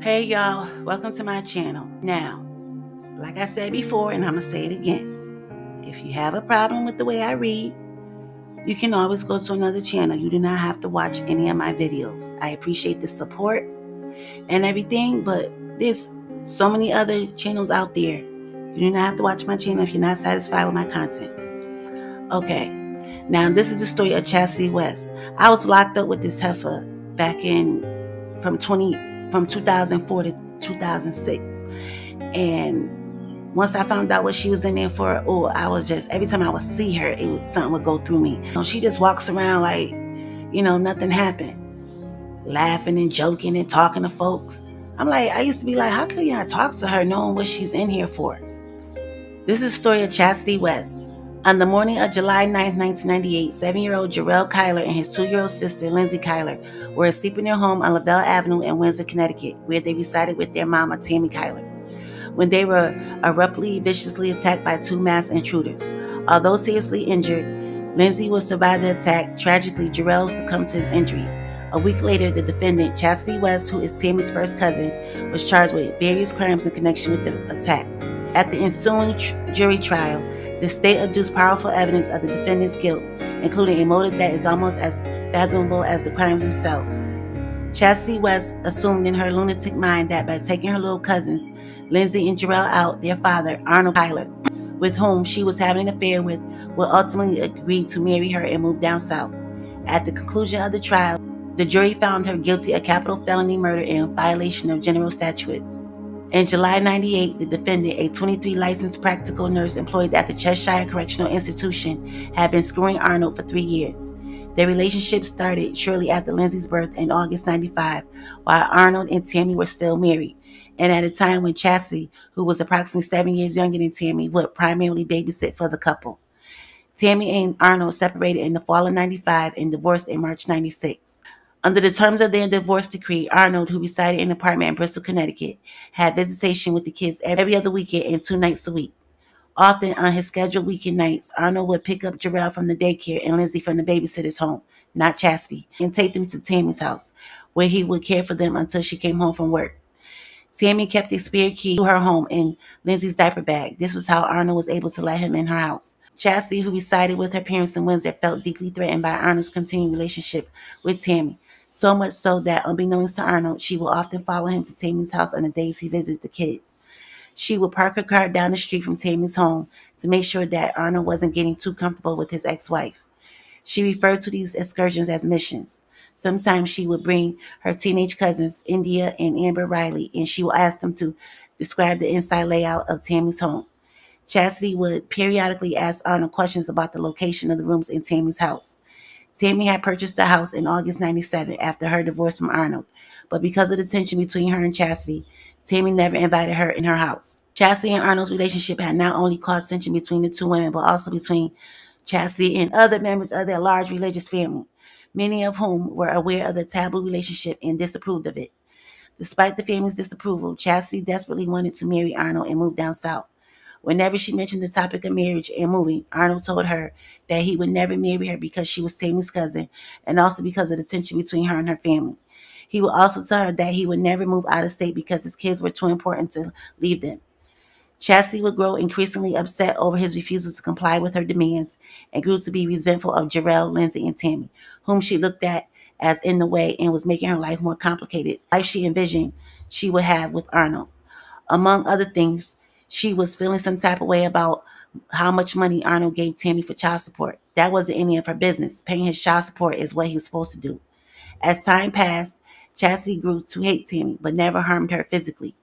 Hey y'all, welcome to my channel. Now, like I said before, and I'm going to say it again, if you have a problem with the way I read, you can always go to another channel. You do not have to watch any of my videos. I appreciate the support and everything, but there's so many other channels out there. You do not have to watch my channel if you're not satisfied with my content. Okay, now this is the story of Chasity West. I was locked up with this heifer back in from 2004 to 2006. And once I found out what she was in there for, I was just, every time I would see her, something would go through me. She just walks around like, nothing happened. Laughing and joking and talking to folks. I used to be like, how could y'all talk to her knowing what she's in here for? This is the story of Chasity West. On the morning of July 9th, 1998, 7-year-old Jarrell Kyler and his 2-year-old sister, Lindsay Kyler, were asleep in their home on Lavelle Avenue in Windsor, Connecticut, where they resided with their mama, Tammy Kyler, when they were abruptly, viciously attacked by 2 masked intruders. Although seriously injured, Lindsay would survive the attack. Tragically, Jarrell succumbed to his injury. A week later, the defendant, Chasity West, who is Tammy's first cousin, was charged with various crimes in connection with the attacks. At the ensuing jury trial, the state adduced powerful evidence of the defendant's guilt, including a motive that is almost as fathomable as the crimes themselves. Chasity West assumed in her lunatic mind that by taking her little cousins, Lindsay and Jarrell out, their father, Arnold Kyler, with whom she was having an affair with, would ultimately agree to marry her and move down south. At the conclusion of the trial, the jury found her guilty of capital felony murder in violation of general statutes. In July 98, the defendant, a 23 licensed practical nurse employed at the Chasity Correctional Institution, had been screwing Arnold for 3 years. Their relationship started shortly after Lindsay's birth in August 95, while Arnold and Tammy were still married, and at a time when Chasity, who was approximately 7 years younger than Tammy, would primarily babysit for the couple. Tammy and Arnold separated in the fall of 95 and divorced in March 96. Under the terms of their divorce decree, Arnold, who resided in an apartment in Bristol, Connecticut, had visitation with the kids every other weekend and 2 nights a week. Often on his scheduled weekend nights, Arnold would pick up Jarrell from the daycare and Lindsay from the babysitter's home, not Chasity, and take them to Tammy's house, where he would care for them until she came home from work. Tammy kept the spare key to her home in Lindsay's diaper bag. This was how Arnold was able to let him in her house. Chasity, who resided with her parents in Windsor, felt deeply threatened by Arnold's continued relationship with Tammy, so much so that, unbeknownst to Arnold, she would often follow him to Tammy's house on the days he visits the kids. She would park her car down the street from Tammy's home to make sure that Arnold wasn't getting too comfortable with his ex-wife. She referred to these excursions as missions. Sometimes she would bring her teenage cousins, India and Amber Riley, and she would ask them to describe the inside layout of Tammy's home. Chasity would periodically ask Arnold questions about the location of the rooms in Tammy's house. Tammy had purchased the house in August 97 after her divorce from Arnold, but because of the tension between her and Chasity, Tammy never invited her in her house. Chasity and Arnold's relationship had not only caused tension between the two women, but also between Chasity and other members of their large religious family, many of whom were aware of the taboo relationship and disapproved of it. Despite the family's disapproval, Chasity desperately wanted to marry Arnold and move down south. Whenever she mentioned the topic of marriage and moving, Arnold told her that he would never marry her because she was Tammy's cousin and also because of the tension between her and her family. He would also tell her that he would never move out of state because his kids were too important to leave them. Chasity would grow increasingly upset over his refusal to comply with her demands and grew to be resentful of Jarrell, Lindsay, and Tammy, whom she looked at as in the way and was making her life more complicated, life she envisioned she would have with Arnold. Among other things, she was feeling some type of way about how much money Arnold gave Tammy for child support. That wasn't any of her business. Paying his child support is what he was supposed to do. As time passed, Chasity grew to hate Tammy, but never harmed her physically.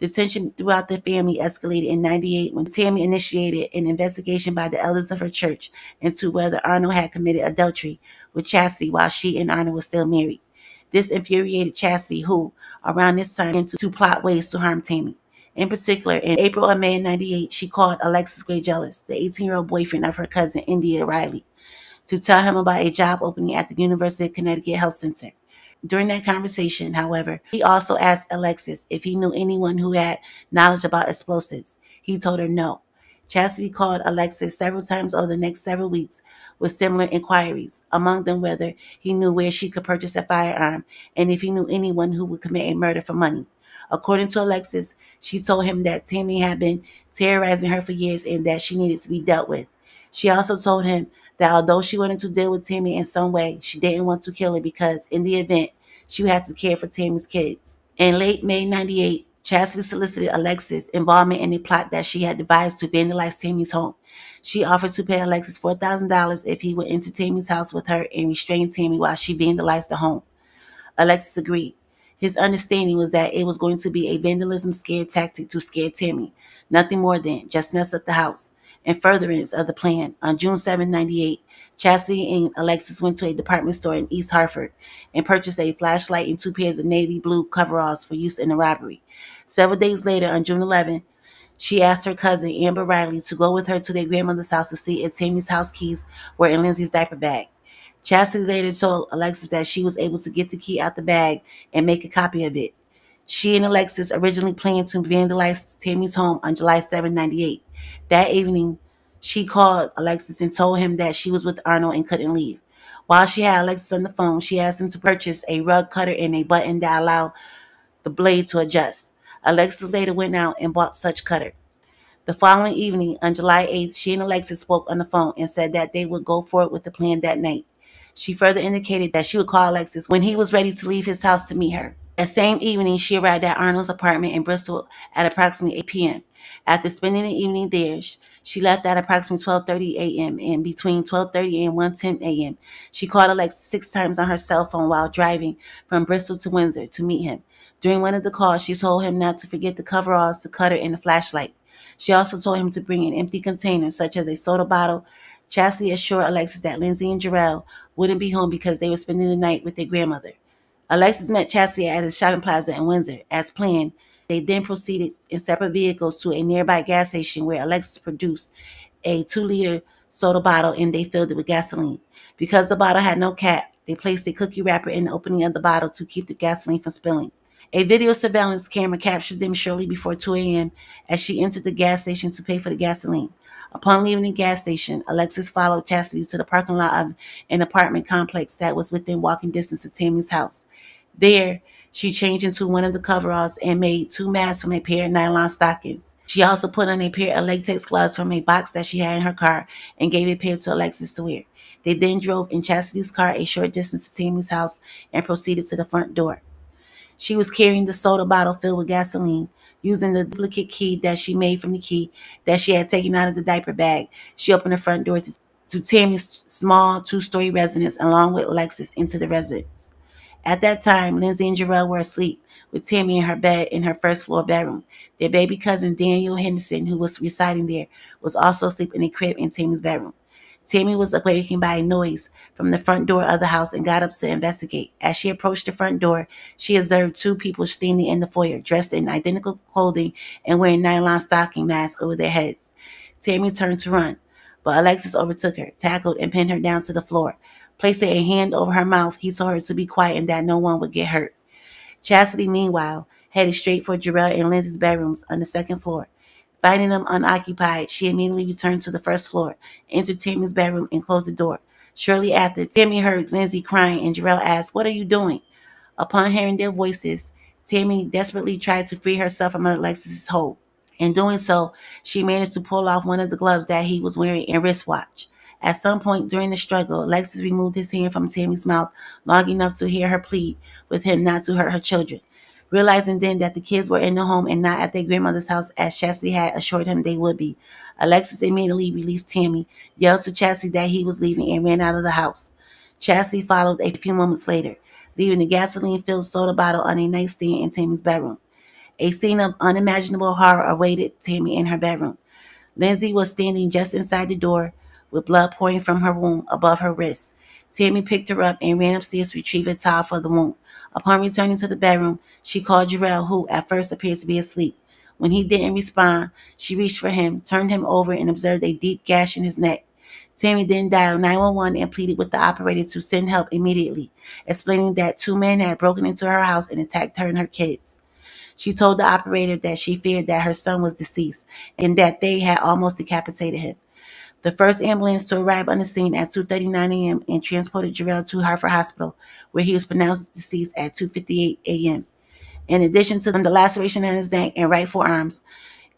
The tension throughout the family escalated in 98 when Tammy initiated an investigation by the elders of her church into whether Arnold had committed adultery with Chasity while she and Arnold were still married. This infuriated Chasity, who, around this time, began to plot ways to harm Tammy. In particular, in April or May of 98, she called Alexis Gray Jealous, the 18-year-old boyfriend of her cousin, India Riley, to tell him about a job opening at the University of Connecticut Health Center. During that conversation, however, he also asked Alexis if he knew anyone who had knowledge about explosives. He told her no. Chasity called Alexis several times over the next several weeks with similar inquiries, among them whether he knew where she could purchase a firearm and if he knew anyone who would commit a murder for money. According to Alexis, she told him that Tammy had been terrorizing her for years and that she needed to be dealt with. She also told him that although she wanted to deal with Tammy in some way, she didn't want to kill her because, in the event, she would have to care for Tammy's kids. In late May '98, Chastity solicited Alexis' involvement in a plot that she had devised to vandalize Tammy's home. She offered to pay Alexis $4,000 if he would enter Tammy's house with her and restrain Tammy while she vandalized the home. Alexis agreed. His understanding was that it was going to be a vandalism scare tactic to scare Tammy, nothing more than just mess up the house. In furtherance of the plan, on June 7, '98, Chastity and Alexis went to a department store in East Hartford and purchased a flashlight and two pairs of navy blue coveralls for use in the robbery. Several days later, on June 11, she asked her cousin, Amber Riley, to go with her to their grandmother's house to see if Tammy's house keys were in Lindsay's diaper bag. Chastity later told Alexis that she was able to get the key out the bag and make a copy of it. She and Alexis originally planned to vandalize Tammy's home on July 7, '98. That evening, she called Alexis and told him that she was with Arnold and couldn't leave. While she had Alexis on the phone, she asked him to purchase a rug cutter and a button that allowed the blade to adjust. Alexis later went out and bought such cutter. The following evening, on July 8th, she and Alexis spoke on the phone and said that they would go forward with the plan that night. She further indicated that she would call Alexis when he was ready to leave his house to meet her. That same evening, she arrived at Arnold's apartment in Bristol at approximately 8 p.m. After spending the evening there, she left at approximately 12:30 a.m. and between 12:30 and 1:10 a.m. She called Alexis 6 times on her cell phone while driving from Bristol to Windsor to meet him. During one of the calls, she told him not to forget the coveralls, the cutter, and the flashlight. She also told him to bring an empty container, such as a soda bottle. Chastity assured Alexis that Lindsay and Jarrell wouldn't be home because they were spending the night with their grandmother. Alexis met Chastity at his shopping plaza in Windsor. As planned, they then proceeded in separate vehicles to a nearby gas station where Alexis produced a 2-liter soda bottle and they filled it with gasoline. Because the bottle had no cap, they placed a cookie wrapper in the opening of the bottle to keep the gasoline from spilling. A video surveillance camera captured them shortly before 2 a.m. as she entered the gas station to pay for the gasoline. Upon leaving the gas station, Alexis followed Chastity to the parking lot of an apartment complex that was within walking distance of Tammy's house. There, she changed into one of the coveralls and made 2 masks from a pair of nylon stockings. She also put on a pair of latex gloves from a box that she had in her car and gave a pair to Alexis to wear. They then drove in Chastity's car a short distance to Tammy's house and proceeded to the front door. She was carrying the soda bottle filled with gasoline. Using the duplicate key that she made from the key that she had taken out of the diaper bag, she opened the front door to Tammy's small 2-story residence along with Alexis into the residence. At that time, Lindsay and Jarrell were asleep, with Tammy in her bed in her first-floor bedroom. Their baby cousin, Daniel Henderson, who was residing there, was also asleep in a crib in Tammy's bedroom. Tammy was awakened by a noise from the front door of the house and got up to investigate. As she approached the front door, she observed 2 people standing in the foyer, dressed in identical clothing and wearing nylon stocking masks over their heads. Tammy turned to run, but Alexis overtook her, tackled, and pinned her down to the floor. Placing a hand over her mouth, he told her to be quiet and that no one would get hurt. Chastity, meanwhile, headed straight for Jarrell and Lindsay's bedrooms on the second floor. Finding them unoccupied, she immediately returned to the first floor, entered Tammy's bedroom, and closed the door. Shortly after, Tammy heard Lindsay crying, and Jarrell asked, "What are you doing?" Upon hearing their voices, Tammy desperately tried to free herself from Alexis's hold. In doing so, she managed to pull off one of the gloves that he was wearing and wristwatch. At some point during the struggle, Alexis removed his hand from Tammy's mouth long enough to hear her plead with him not to hurt her children. Realizing then that the kids were in the home and not at their grandmother's house as Chastity had assured him they would be, Alexis immediately released Tammy, yelled to Chastity that he was leaving, and ran out of the house. Chastity followed a few moments later, leaving the gasoline-filled soda bottle on a nightstand in Tammy's bedroom. A scene of unimaginable horror awaited Tammy in her bedroom. Lindsay was standing just inside the door with blood pouring from her wound above her wrist. Tammy picked her up and ran upstairs to retrieve a towel for the wound. Upon returning to the bedroom, she called Jarrell, who at first appeared to be asleep. When he didn't respond, she reached for him, turned him over, and observed a deep gash in his neck. Tammy then dialed 911 and pleaded with the operator to send help immediately, explaining that 2 men had broken into her house and attacked her and her kids. She told the operator that she feared that her son was deceased and that they had almost decapitated him. The first ambulance to arrive on the scene at 2:39 a.m. and transported Jarrell to Hartford Hospital, where he was pronounced deceased at 2:58 a.m. In addition to the laceration in his neck and right forearms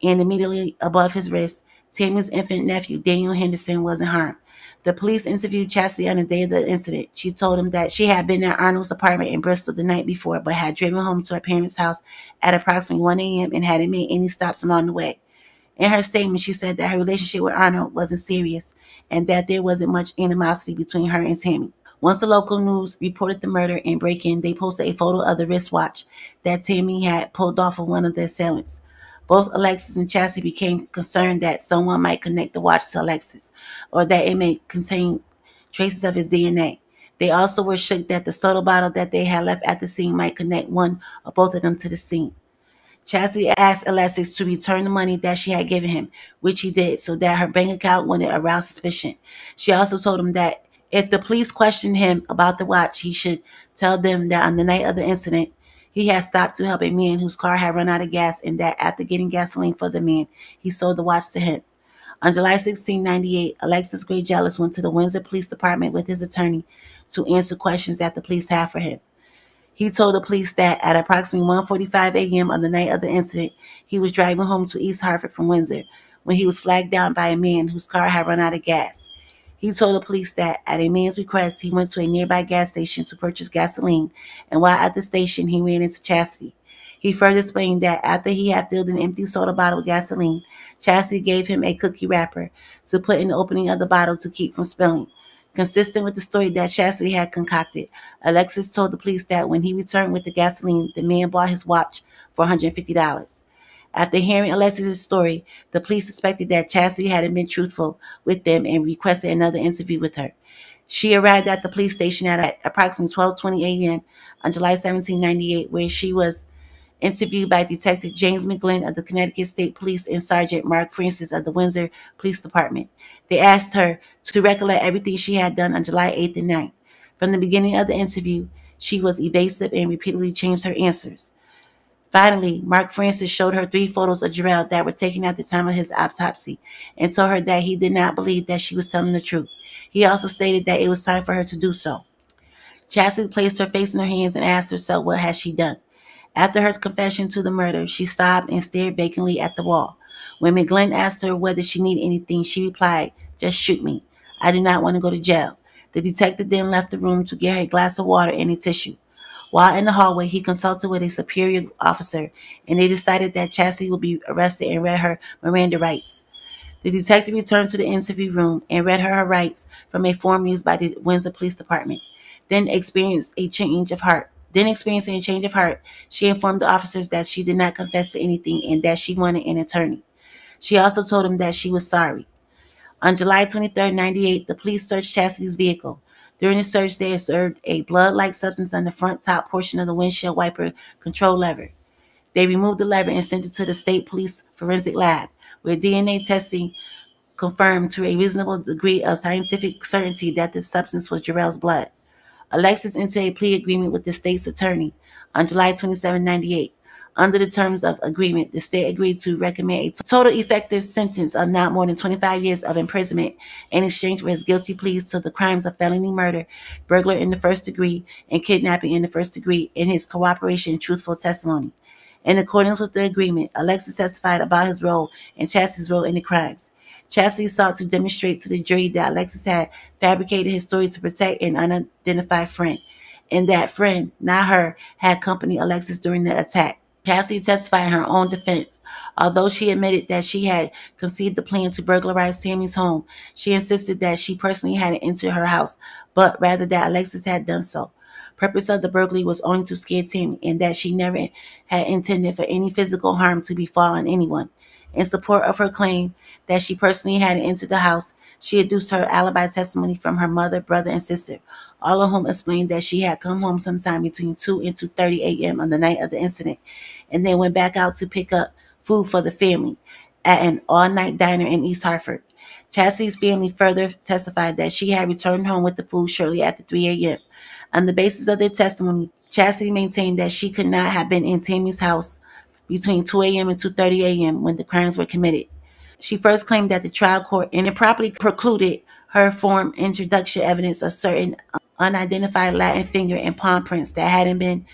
and immediately above his wrist, Tammy's infant nephew, Daniel Henderson, wasn't harmed. The police interviewed Chasity on the day of the incident. She told him that she had been at Arnold's apartment in Bristol the night before, but had driven home to her parents' house at approximately 1 a.m. and hadn't made any stops along the way. In her statement, she said that her relationship with Arnold wasn't serious and that there wasn't much animosity between her and Tammy. Once the local news reported the murder and break-in, they posted a photo of the wristwatch that Tammy had pulled off of one of the assailants. Both Alexis and Chasity became concerned that someone might connect the watch to Alexis, or that it may contain traces of his DNA. They also were shook that the soda bottle that they had left at the scene might connect one or both of them to the scene. Chasity asked Alexis to return the money that she had given him, which he did, so that her bank account wouldn't arouse suspicion. She also told him that if the police questioned him about the watch, he should tell them that on the night of the incident, he had stopped to help a man whose car had run out of gas, and that after getting gasoline for the man, he sold the watch to him. On July 16, 1998, Alexis Gray Jealous went to the Windsor Police Department with his attorney to answer questions that the police had for him. He told the police that at approximately 1:45 a.m. on the night of the incident, he was driving home to East Hartford from Windsor when he was flagged down by a man whose car had run out of gas. He told the police that at a man's request, he went to a nearby gas station to purchase gasoline, and while at the station, he ran into Chasity. He further explained that after he had filled an empty soda bottle with gasoline, Chasity gave him a cookie wrapper to put in the opening of the bottle to keep from spilling. Consistent with the story that Chasity had concocted, Alexis told the police that when he returned with the gasoline, the man bought his watch for $150. After hearing Alexis' story, the police suspected that Chasity hadn't been truthful with them and requested another interview with her. She arrived at the police station at approximately 12:20 a.m. on July 17, 1998, where she was interviewed by Detective James McGlynn of the Connecticut State Police and Sergeant Mark Francis of the Windsor Police Department. They asked her to recollect everything she had done on July 8th and 9th. From the beginning of the interview, she was evasive and repeatedly changed her answers. Finally, Mark Francis showed her 3 photos of Jarrell that were taken at the time of his autopsy and told her that he did not believe that she was telling the truth. He also stated that it was time for her to do so. Chasity placed her face in her hands and asked herself what had she done. After her confession to the murder, she sobbed and stared vacantly at the wall. When McGlynn asked her whether she needed anything, she replied, "Just shoot me. I do not want to go to jail." The detective then left the room to get her a glass of water and a tissue. While in the hallway, he consulted with a superior officer, and they decided that Chasity would be arrested and read her Miranda rights. The detective returned to the interview room and read her rights from a form used by the Windsor Police Department. Experiencing a change of heart, she informed the officers that she did not confess to anything and that she wanted an attorney. She also told them that she was sorry. On July 23, 1998, the police searched Chastity's vehicle. During the search, they observed a blood-like substance on the front top portion of the windshield wiper control lever. They removed the lever and sent it to the State Police Forensic Lab, where DNA testing confirmed to a reasonable degree of scientific certainty that the substance was Jarrell's blood. Alexis entered a plea agreement with the state's attorney on July 27, 1998. Under the terms of agreement, the state agreed to recommend a total effective sentence of not more than 25 years of imprisonment in exchange for his guilty pleas to the crimes of felony murder, burglary in the first degree, and kidnapping in the first degree, and his cooperation and truthful testimony. In accordance with the agreement, Alexis testified about his role and Chastity's role in the crimes. Chasity sought to demonstrate to the jury that Alexis had fabricated his story to protect an unidentified friend, and that friend, not her, had accompanied Alexis during the attack. Chasity testified in her own defense. Although she admitted that she had conceived the plan to burglarize Tammy's home, she insisted that she personally hadn't entered her house, but rather that Alexis had done so. Purpose of the burglary was only to scare Tammy, and that she never had intended for any physical harm to befall on anyone. In support of her claim that she personally hadn't entered the house, she adduced her alibi testimony from her mother, brother, and sister, all of whom explained that she had come home sometime between 2 and 2:30 a.m. on the night of the incident, and then went back out to pick up food for the family at an all-night diner in East Hartford. Chastity's family further testified that she had returned home with the food shortly after 3 a.m. On the basis of their testimony, Chasity maintained that she could not have been in Tammy's house between 2 a.m. and 2:30 a.m. when the crimes were committed. She first claimed that the trial court improperly precluded her from introduction evidence of certain unidentified Latin finger and palm prints that hadn't been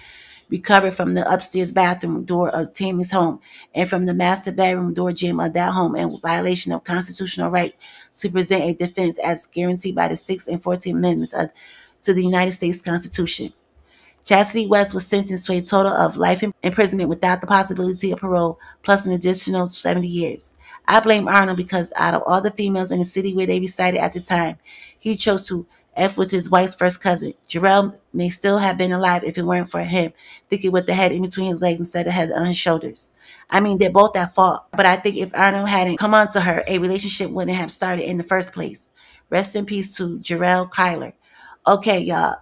recovered from the upstairs bathroom door of Tammy's home and from the master bedroom door jam of that home in violation of constitutional right to present a defense as guaranteed by the 6th and 14th Amendments to the United States Constitution. Chasity West was sentenced to a total of life imprisonment without the possibility of parole, plus an additional 70 years. I blame Arnold because out of all the females in the city where they resided at the time, he chose to F with his wife's first cousin. Jarrell may still have been alive if it weren't for him thinking with the head in between his legs instead of head on his shoulders. I mean, they're both at fault, but I think if Arnold hadn't come on to her, a relationship wouldn't have started in the first place. Rest in peace to Jarrell Kyler. Okay, y'all.